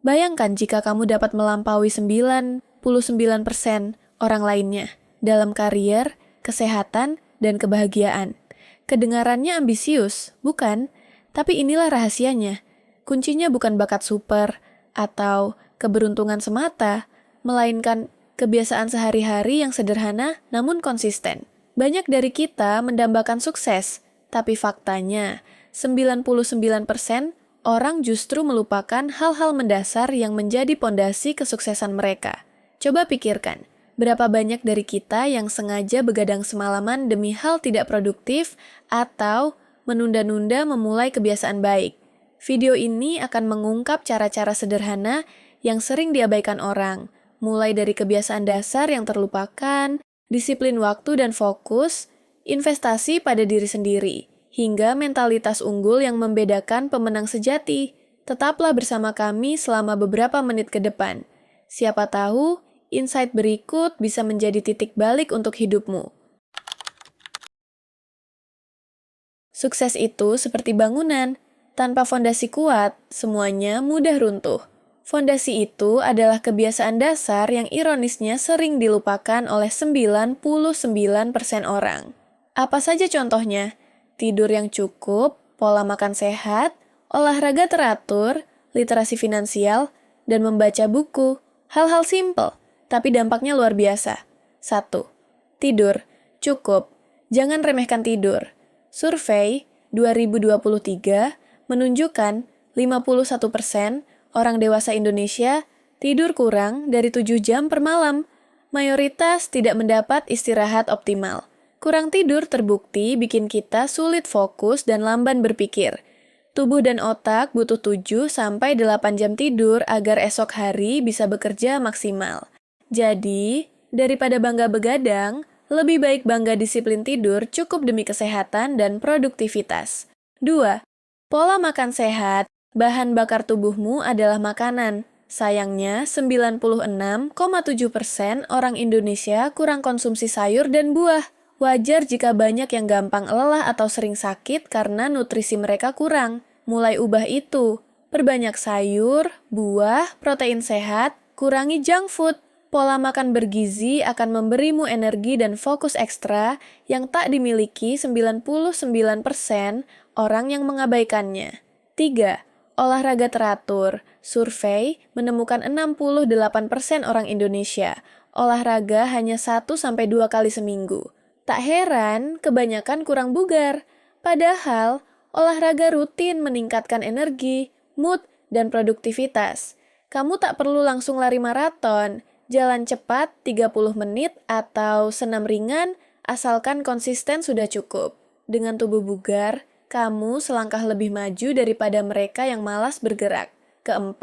Bayangkan jika kamu dapat melampaui 99% orang lainnya dalam karier, kesehatan, dan kebahagiaan. Kedengarannya ambisius, bukan? Tapi inilah rahasianya. Kuncinya bukan bakat super atau keberuntungan semata, melainkan kebiasaan sehari-hari yang sederhana namun konsisten. Banyak dari kita mendambakan sukses, tapi faktanya 99% orang justru melupakan hal-hal mendasar yang menjadi pondasi kesuksesan mereka. Coba pikirkan, berapa banyak dari kita yang sengaja begadang semalaman demi hal tidak produktif atau menunda-nunda memulai kebiasaan baik. Video ini akan mengungkap cara-cara sederhana yang sering diabaikan orang, mulai dari kebiasaan dasar yang terlupakan, disiplin waktu dan fokus, investasi pada diri sendiri, hingga mentalitas unggul yang membedakan pemenang sejati. Tetaplah bersama kami selama beberapa menit ke depan. Siapa tahu, insight berikut bisa menjadi titik balik untuk hidupmu. Sukses itu seperti bangunan. Tanpa fondasi kuat, semuanya mudah runtuh. Fondasi itu adalah kebiasaan dasar yang ironisnya sering dilupakan oleh 99% orang. Apa saja contohnya? Tidur yang cukup, pola makan sehat, olahraga teratur, literasi finansial, dan membaca buku. Hal-hal simpel, tapi dampaknya luar biasa. 1. Tidur. Cukup. Jangan remehkan tidur. Survei 2023 menunjukkan 51% orang dewasa Indonesia tidur kurang dari 7 jam per malam. Mayoritas tidak mendapat istirahat optimal. Kurang tidur terbukti bikin kita sulit fokus dan lamban berpikir. Tubuh dan otak butuh 7-8 jam tidur agar esok hari bisa bekerja maksimal. Jadi, daripada bangga begadang, lebih baik bangga disiplin tidur cukup demi kesehatan dan produktivitas. 2. Pola makan sehat. Bahan bakar tubuhmu adalah makanan. Sayangnya, 96,7% orang Indonesia kurang konsumsi sayur dan buah. Wajar jika banyak yang gampang lelah atau sering sakit karena nutrisi mereka kurang. Mulai ubah itu. Perbanyak sayur, buah, protein sehat, kurangi junk food. Pola makan bergizi akan memberimu energi dan fokus ekstra yang tak dimiliki 99% orang yang mengabaikannya. 3. Olahraga teratur. Survei menemukan 68% orang Indonesia olahraga hanya 1-2 kali seminggu. Tak heran, kebanyakan kurang bugar. Padahal, olahraga rutin meningkatkan energi, mood, dan produktivitas. Kamu tak perlu langsung lari maraton, jalan cepat 30 menit, atau senam ringan, asalkan konsisten sudah cukup. Dengan tubuh bugar, kamu selangkah lebih maju daripada mereka yang malas bergerak. 4.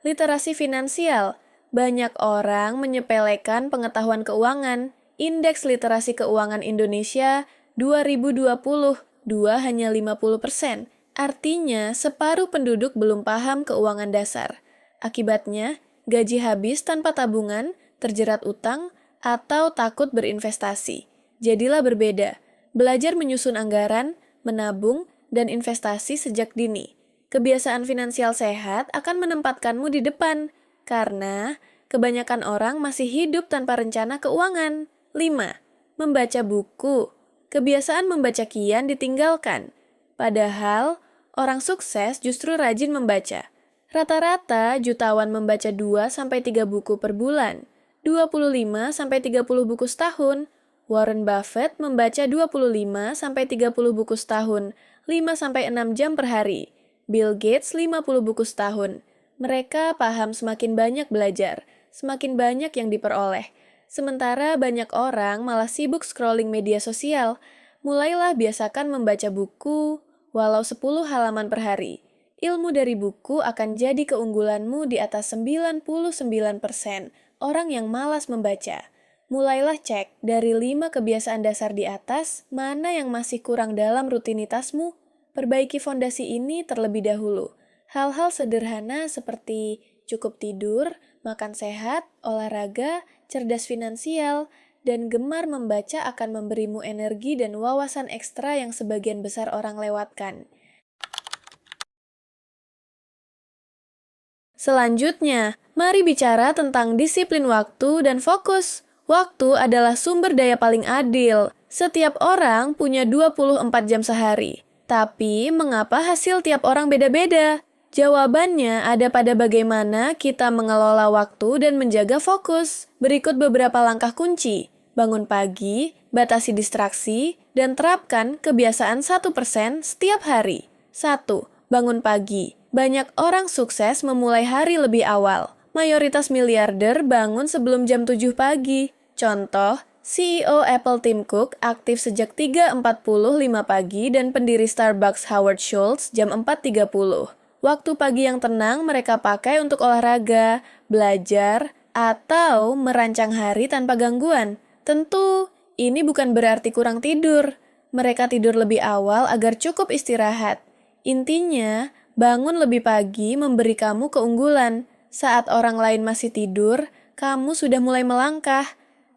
Literasi finansial. Banyak orang menyepelekan pengetahuan keuangan. Indeks Literasi Keuangan Indonesia 2022 hanya 50%. Artinya, separuh penduduk belum paham keuangan dasar. Akibatnya, gaji habis tanpa tabungan, terjerat utang, atau takut berinvestasi. Jadilah berbeda. Belajar menyusun anggaran, menabung, dan investasi sejak dini. Kebiasaan finansial sehat akan menempatkanmu di depan, karena kebanyakan orang masih hidup tanpa rencana keuangan. 5. Membaca buku. Kebiasaan membaca kian ditinggalkan. Padahal, orang sukses justru rajin membaca. Rata-rata jutawan membaca 2-3 buku per bulan, 25-30 buku setahun. Warren Buffett membaca 25-30 buku setahun, 5-6 jam per hari. Bill Gates 50 buku setahun. Mereka paham semakin banyak belajar, semakin banyak yang diperoleh. Sementara banyak orang malah sibuk scrolling media sosial. Mulailah biasakan membaca buku, walau 10 halaman per hari. Ilmu dari buku akan jadi keunggulanmu di atas 99% orang yang malas membaca. Mulailah cek dari 5 kebiasaan dasar di atas, mana yang masih kurang dalam rutinitasmu. Perbaiki fondasi ini terlebih dahulu. Hal-hal sederhana seperti cukup tidur, makan sehat, olahraga, cerdas finansial, dan gemar membaca akan memberimu energi dan wawasan ekstra yang sebagian besar orang lewatkan. Selanjutnya, mari bicara tentang disiplin waktu dan fokus. Waktu adalah sumber daya paling adil. Setiap orang punya 24 jam sehari. Tapi, mengapa hasil tiap orang beda-beda? Jawabannya ada pada bagaimana kita mengelola waktu dan menjaga fokus. Berikut beberapa langkah kunci. Bangun pagi, batasi distraksi, dan terapkan kebiasaan 1% setiap hari. 1. Bangun pagi. Banyak orang sukses memulai hari lebih awal. Mayoritas miliarder bangun sebelum jam 7 pagi. Contoh, CEO Apple Tim Cook aktif sejak 3.45 pagi dan pendiri Starbucks Howard Schultz jam 4.30. Waktu pagi yang tenang mereka pakai untuk olahraga, belajar, atau merancang hari tanpa gangguan. Tentu, ini bukan berarti kurang tidur. Mereka tidur lebih awal agar cukup istirahat. Intinya, bangun lebih pagi memberi kamu keunggulan. Saat orang lain masih tidur, kamu sudah mulai melangkah.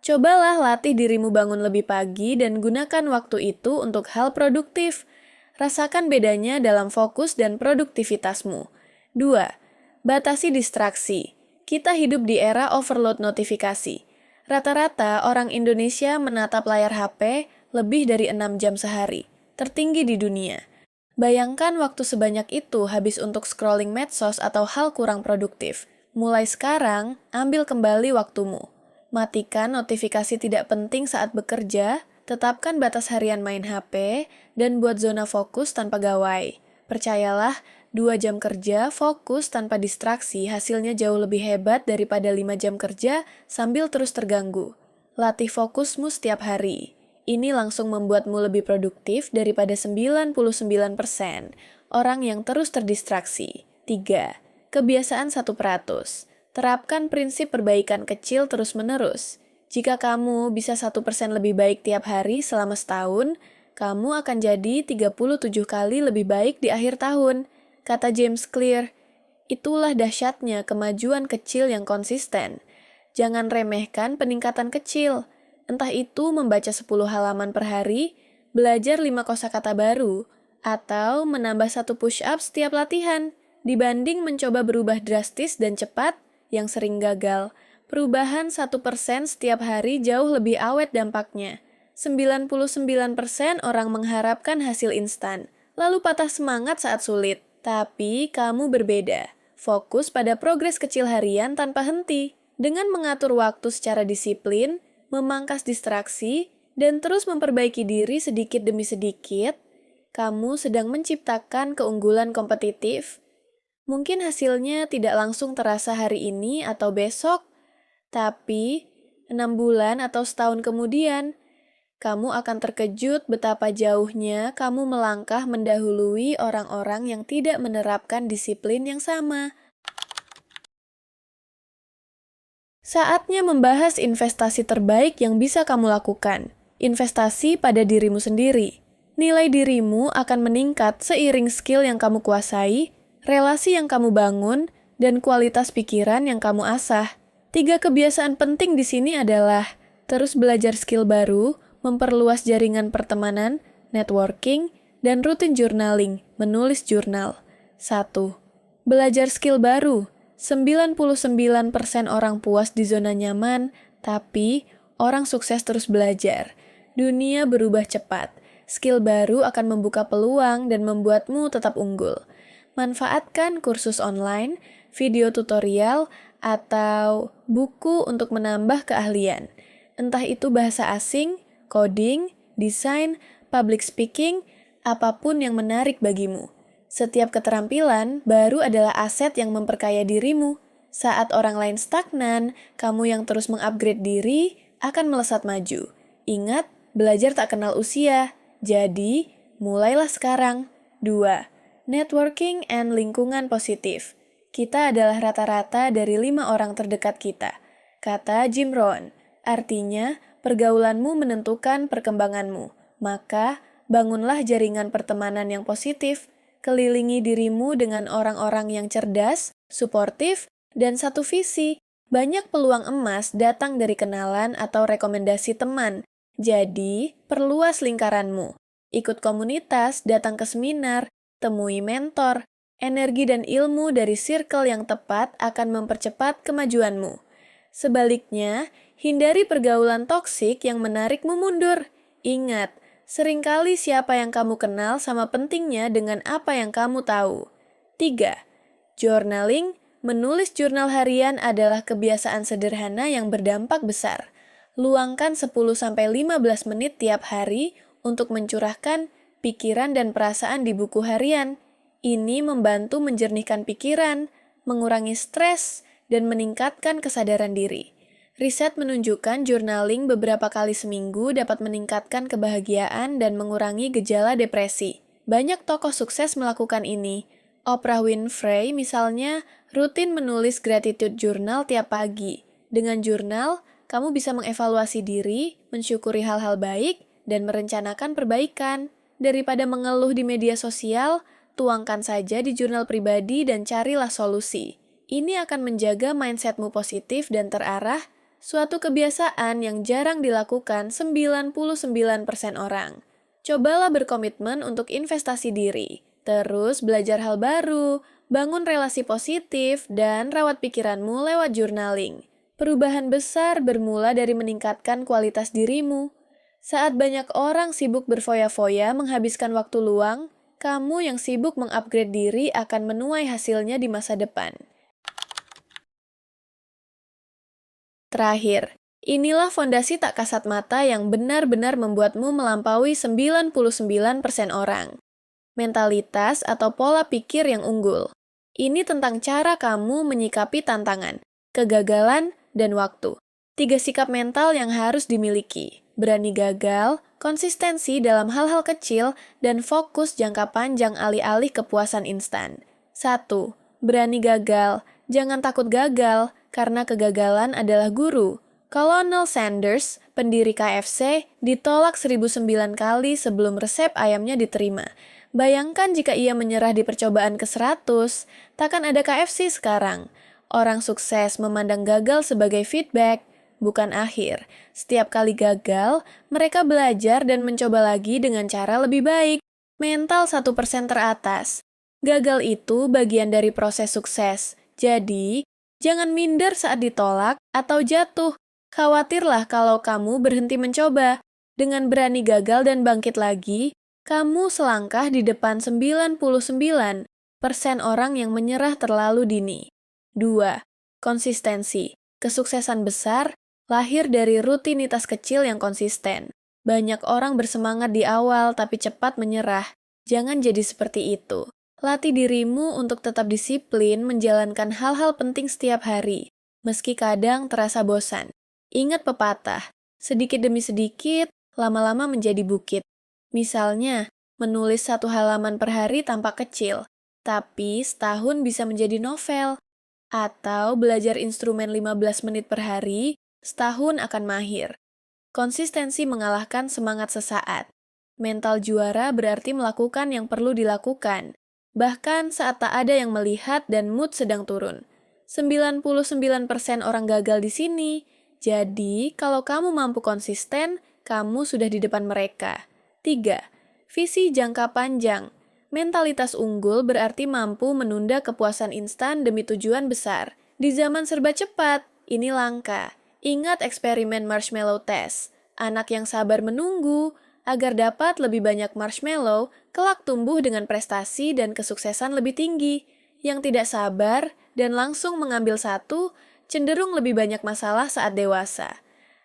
Cobalah latih dirimu bangun lebih pagi dan gunakan waktu itu untuk hal produktif. Rasakan bedanya dalam fokus dan produktivitasmu. 2. Batasi distraksi. Kita hidup di era overload notifikasi. Rata-rata orang Indonesia menatap layar HP lebih dari 6 jam sehari, tertinggi di dunia. Bayangkan waktu sebanyak itu habis untuk scrolling medsos atau hal kurang produktif. Mulai sekarang, ambil kembali waktumu. Matikan notifikasi tidak penting saat bekerja, tetapkan batas harian main HP, dan buat zona fokus tanpa gawai. Percayalah, 2 jam kerja fokus tanpa distraksi hasilnya jauh lebih hebat daripada 5 jam kerja sambil terus terganggu. Latih fokusmu setiap hari. Ini langsung membuatmu lebih produktif daripada 99% orang yang terus terdistraksi. 3. Kebiasaan 1%. Terapkan prinsip perbaikan kecil terus-menerus. Jika kamu bisa 1% lebih baik tiap hari selama setahun, kamu akan jadi 37 kali lebih baik di akhir tahun. Kata James Clear, itulah dahsyatnya kemajuan kecil yang konsisten. Jangan remehkan peningkatan kecil. Entah itu membaca 10 halaman per hari, belajar 5 kosakata baru, atau menambah 1 push-up setiap latihan. Dibanding mencoba berubah drastis dan cepat, yang sering gagal, perubahan 1% setiap hari jauh lebih awet dampaknya. 99% orang mengharapkan hasil instan, lalu patah semangat saat sulit. Tapi kamu berbeda. Fokus pada progres kecil harian tanpa henti. Dengan mengatur waktu secara disiplin, memangkas distraksi, dan terus memperbaiki diri sedikit demi sedikit, kamu sedang menciptakan keunggulan kompetitif. Mungkin hasilnya tidak langsung terasa hari ini atau besok, tapi 6 bulan atau setahun kemudian, kamu akan terkejut betapa jauhnya kamu melangkah mendahului orang-orang yang tidak menerapkan disiplin yang sama. Saatnya membahas investasi terbaik yang bisa kamu lakukan. Investasi pada dirimu sendiri. Nilai dirimu akan meningkat seiring skill yang kamu kuasai, relasi yang kamu bangun, dan kualitas pikiran yang kamu asah. 3 kebiasaan penting di sini adalah terus belajar skill baru, memperluas jaringan pertemanan, networking, dan rutin journaling, menulis jurnal. 1. Belajar skill baru. 99% orang puas di zona nyaman, tapi orang sukses terus belajar. Dunia berubah cepat. Skill baru akan membuka peluang dan membuatmu tetap unggul. Manfaatkan kursus online, video tutorial, atau buku untuk menambah keahlian. Entah itu bahasa asing, coding, desain, public speaking, apapun yang menarik bagimu. Setiap keterampilan baru adalah aset yang memperkaya dirimu. Saat orang lain stagnan, kamu yang terus mengupgrade diri akan melesat maju. Ingat, belajar tak kenal usia. Jadi, mulailah sekarang. 2. Networking and lingkungan positif. Kita adalah rata-rata dari 5 orang terdekat kita, kata Jim Rohn. Artinya, pergaulanmu menentukan perkembanganmu. Maka, bangunlah jaringan pertemanan yang positif. Kelilingi dirimu dengan orang-orang yang cerdas, suportif, dan satu visi. Banyak peluang emas datang dari kenalan atau rekomendasi teman. Jadi, perluas lingkaranmu. Ikut komunitas, datang ke seminar, temui mentor, Energi dan ilmu dari circle yang tepat akan mempercepat kemajuanmu. Sebaliknya, hindari pergaulan toksik yang menarikmu mundur. Ingat, seringkali siapa yang kamu kenal sama pentingnya dengan apa yang kamu tahu. 3. Journaling, menulis jurnal harian adalah kebiasaan sederhana yang berdampak besar. Luangkan 10-15 menit tiap hari untuk mencurahkan pikiran dan perasaan di buku harian. Ini membantu menjernihkan pikiran, mengurangi stres, dan meningkatkan kesadaran diri. Riset menunjukkan journaling beberapa kali seminggu dapat meningkatkan kebahagiaan dan mengurangi gejala depresi. Banyak tokoh sukses melakukan ini. Oprah Winfrey misalnya rutin menulis gratitude journal tiap pagi. Dengan jurnal, kamu bisa mengevaluasi diri, mensyukuri hal-hal baik, dan merencanakan perbaikan. Daripada mengeluh di media sosial, tuangkan saja di jurnal pribadi dan carilah solusi. Ini akan menjaga mindsetmu positif dan terarah, suatu kebiasaan yang jarang dilakukan 99% orang. Cobalah berkomitmen untuk investasi diri, terus belajar hal baru, bangun relasi positif, dan rawat pikiranmu lewat journaling. Perubahan besar bermula dari meningkatkan kualitas dirimu. Saat banyak orang sibuk berfoya-foya menghabiskan waktu luang, kamu yang sibuk mengupgrade diri akan menuai hasilnya di masa depan. Terakhir, inilah fondasi tak kasat mata yang benar-benar membuatmu melampaui 99% orang. Mentalitas atau pola pikir yang unggul. Ini tentang cara kamu menyikapi tantangan, kegagalan, dan waktu. 3 sikap mental yang harus dimiliki. Berani gagal, konsistensi dalam hal-hal kecil, dan fokus jangka panjang alih-alih kepuasan instan. 1. Berani gagal. Jangan takut gagal, karena kegagalan adalah guru. Colonel Sanders, pendiri KFC, ditolak 1009 kali sebelum resep ayamnya diterima. Bayangkan jika ia menyerah di percobaan ke-100, takkan ada KFC sekarang. Orang sukses memandang gagal sebagai feedback, bukan akhir. Setiap kali gagal, mereka belajar dan mencoba lagi dengan cara lebih baik. Mental 1% teratas. Gagal itu bagian dari proses sukses. Jadi, jangan minder saat ditolak atau jatuh. Khawatirlah kalau kamu berhenti mencoba. Dengan berani gagal dan bangkit lagi, kamu selangkah di depan 99% orang yang menyerah terlalu dini. 2. Konsistensi. Kesuksesan besar lahir dari rutinitas kecil yang konsisten. Banyak orang bersemangat di awal tapi cepat menyerah. Jangan jadi seperti itu. Latih dirimu untuk tetap disiplin menjalankan hal-hal penting setiap hari, meski kadang terasa bosan. Ingat pepatah, sedikit demi sedikit, lama-lama menjadi bukit. Misalnya, menulis 1 halaman per hari tampak kecil, tapi setahun bisa menjadi novel. Atau belajar instrumen 15 menit per hari, setahun akan mahir. Konsistensi mengalahkan semangat sesaat. Mental juara berarti melakukan yang perlu dilakukan, bahkan saat tak ada yang melihat dan mood sedang turun. 99% orang gagal di sini, jadi kalau kamu mampu konsisten, kamu sudah di depan mereka. 3. Visi jangka panjang. Mentalitas unggul berarti mampu menunda kepuasan instan demi tujuan besar. Di zaman serba cepat, ini langka. Ingat eksperimen marshmallow test. Anak yang sabar menunggu agar dapat lebih banyak marshmallow, kelak tumbuh dengan prestasi dan kesuksesan lebih tinggi. Yang tidak sabar dan langsung mengambil satu, cenderung lebih banyak masalah saat dewasa.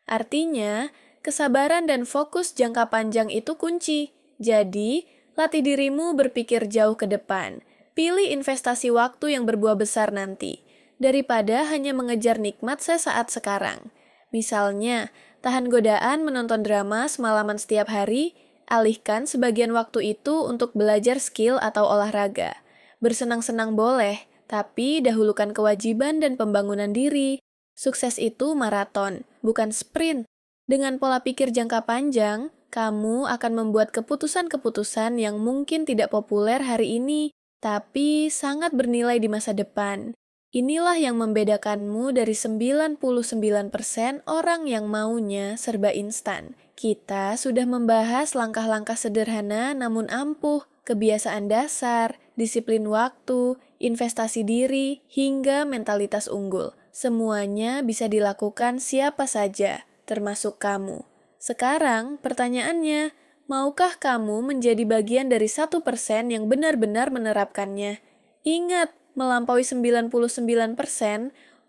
Artinya, kesabaran dan fokus jangka panjang itu kunci. Jadi, latih dirimu berpikir jauh ke depan. Pilih investasi waktu yang berbuah besar nanti, daripada hanya mengejar nikmat sesaat sekarang. Misalnya, tahan godaan menonton drama semalaman setiap hari, alihkan sebagian waktu itu untuk belajar skill atau olahraga. Bersenang-senang boleh, tapi dahulukan kewajiban dan pembangunan diri. Sukses itu maraton, bukan sprint. Dengan pola pikir jangka panjang, kamu akan membuat keputusan-keputusan yang mungkin tidak populer hari ini, tapi sangat bernilai di masa depan. Inilah yang membedakanmu dari 99% orang yang maunya serba instan. Kita sudah membahas langkah-langkah sederhana namun ampuh, kebiasaan dasar, disiplin waktu, investasi diri, hingga mentalitas unggul. Semuanya bisa dilakukan siapa saja, termasuk kamu. Sekarang pertanyaannya, maukah kamu menjadi bagian dari 1% yang benar-benar menerapkannya? Ingat, melampaui 99%,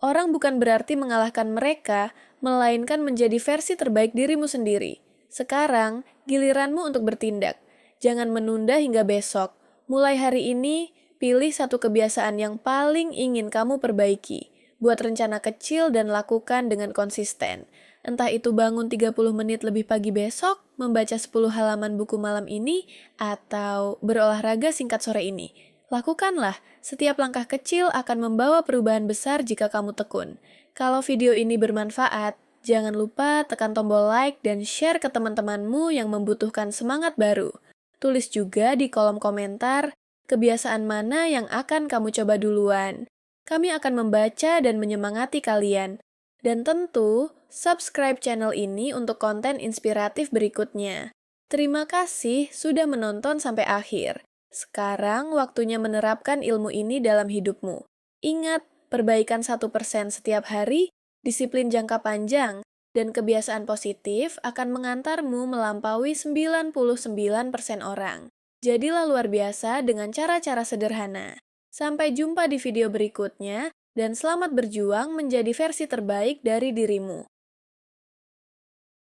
orang bukan berarti mengalahkan mereka, melainkan menjadi versi terbaik dirimu sendiri. Sekarang, giliranmu untuk bertindak. Jangan menunda hingga besok. Mulai hari ini, pilih satu kebiasaan yang paling ingin kamu perbaiki. Buat rencana kecil dan lakukan dengan konsisten. Entah itu bangun 30 menit lebih pagi besok, membaca 10 halaman buku malam ini, atau berolahraga singkat sore ini. Lakukanlah, setiap langkah kecil akan membawa perubahan besar jika kamu tekun. Kalau video ini bermanfaat, jangan lupa tekan tombol like dan share ke teman-temanmu yang membutuhkan semangat baru. Tulis juga di kolom komentar, kebiasaan mana yang akan kamu coba duluan. Kami akan membaca dan menyemangati kalian. Dan tentu, subscribe channel ini untuk konten inspiratif berikutnya. Terima kasih sudah menonton sampai akhir. Sekarang waktunya menerapkan ilmu ini dalam hidupmu. Ingat, perbaikan 1% setiap hari, disiplin jangka panjang, dan kebiasaan positif akan mengantarmu melampaui 99% orang. Jadilah luar biasa dengan cara-cara sederhana. Sampai jumpa di video berikutnya, dan selamat berjuang menjadi versi terbaik dari dirimu.